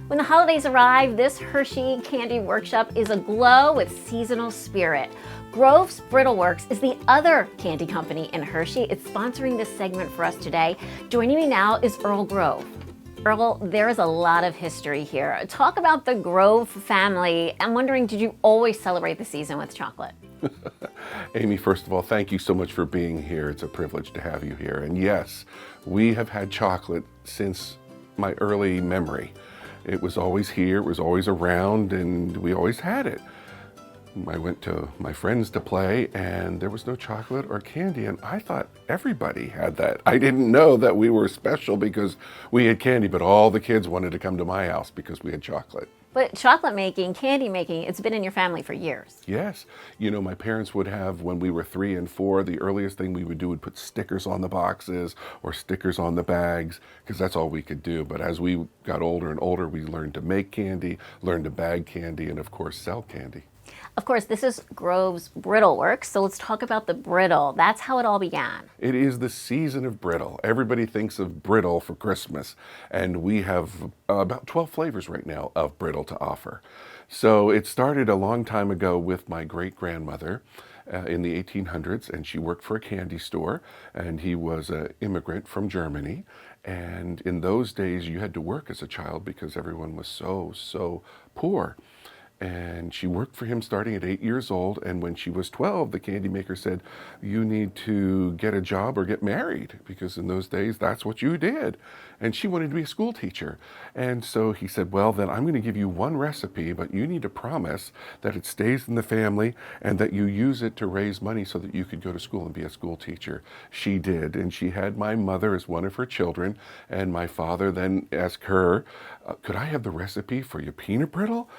When the holidays arrive, this Hershey Candy Workshop is aglow with seasonal spirit. Grove's Brittle Works is the other candy company in Hershey. It's sponsoring this segment for us today. Joining me now is Earl Grove. Earl, there is a lot of history here. Talk about the Grove family. I'm wondering, did you always celebrate the season with chocolate? Amy, first of all, thank you so much for being here. It's a privilege to have you here. And yes, we have had chocolate since my early memory. It was always here, it was always around, and we always had it. I went to my friends to play, and there was no chocolate or candy, and I thought everybody had that. I didn't know that we were special because we had candy, but all the kids wanted to come to my house because we had chocolate. But chocolate making, candy making, it's been in your family for years. Yes. You know, my parents would have, when we were 3 and 4, the earliest thing we would do would put stickers on the boxes or stickers on the bags, because that's all we could do. But as we got older and older, we learned to make candy, learned to bag candy, and of course, sell candy. Of course, this is Grove's Brittle Works, so let's talk about the Brittle. That's how it all began. It is the season of Brittle. Everybody thinks of Brittle for Christmas, and we have about 12 flavors right now of Brittle to offer. So it started a long time ago with my great-grandmother in the 1800s, and she worked for a candy store, and he was an immigrant from Germany. And in those days, you had to work as a child because everyone was so poor. And she worked for him starting at 8 years old, and when she was 12, the candy maker said, you need to get a job or get married, because in those days, that's what you did. And she wanted to be a school teacher. And so he said, well, then I'm going to give you one recipe, but you need to promise that it stays in the family and that you use it to raise money so that you could go to school and be a school teacher. She did, and she had my mother as one of her children, and my father then asked her, could I have the recipe for your peanut brittle?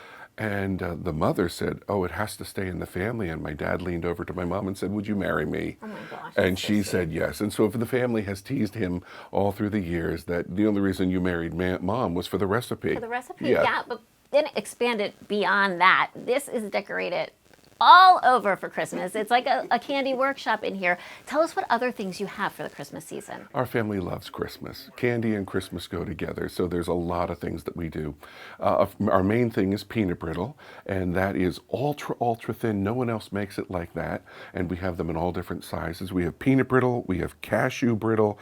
And the mother said, oh, it has to stay in the family. And my dad leaned over to my mom and said, would you marry me? Oh my gosh. And she said yes. And so the family has teased him all through the years that the only reason you married mom was for the recipe. For the recipe, Yeah. yeah, but then expand it beyond that. This is decorated all over for Christmas. It's like a candy workshop in here. Tell us what other things you have for the Christmas season. Our family loves Christmas. Candy and Christmas go together, so there's a lot of things that we do. Our main thing is peanut brittle, and that is ultra thin. No one else makes it like that, and we have them in all different sizes. We have peanut brittle, we have cashew brittle,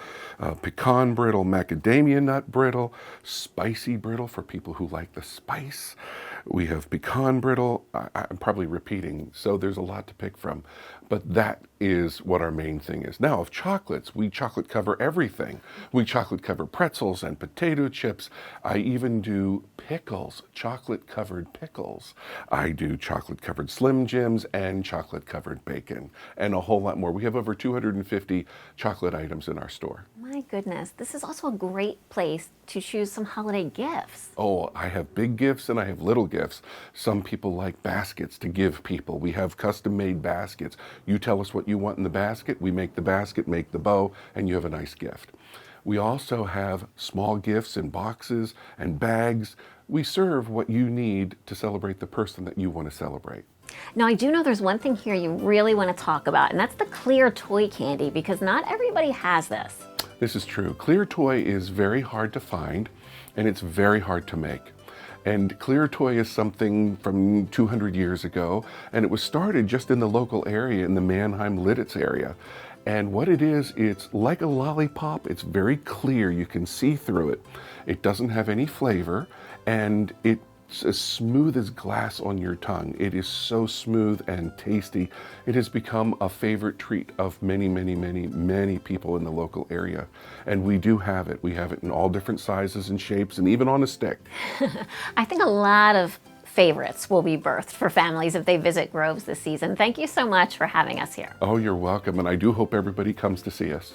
pecan brittle, macadamia nut brittle, spicy brittle for people who like the spice. We have pecan brittle. I'm probably repeating, so there's a lot to pick from. But that is what our main thing is. Now, of chocolates, we chocolate cover everything. We chocolate cover pretzels and potato chips. I even do pickles, chocolate covered pickles. I do chocolate covered Slim Jims and chocolate covered bacon, and a whole lot more. We have over 250 chocolate items in our store. My goodness, this is also a great place to choose some holiday gifts. Oh, I have big gifts and I have little gifts. Some people like baskets to give people. We have custom-made baskets. You tell us what you want in the basket, we make the basket, make the bow, and you have a nice gift. We also have small gifts in boxes and bags. We serve what you need to celebrate the person that you want to celebrate. Now, I do know there's one thing here you really want to talk about, and that's the clear toy candy, because not everybody has this. This is true. Clear toy is very hard to find, and it's very hard to make. And clear toy is something from 200 years ago, and it was started just in the local area, in the Mannheim-Lidditz area. And what it is, it's like a lollipop. It's very clear. You can see through it. It doesn't have any flavor, and it's as smooth as glass on your tongue. It is so smooth and tasty. It has become a favorite treat of many people in the local area. And we do have it. We have it in all different sizes and shapes, and even on a stick. I think a lot of favorites will be birthed for families if they visit Grove's this season. Thank you so much for having us here. Oh, you're welcome, and I do hope everybody comes to see us.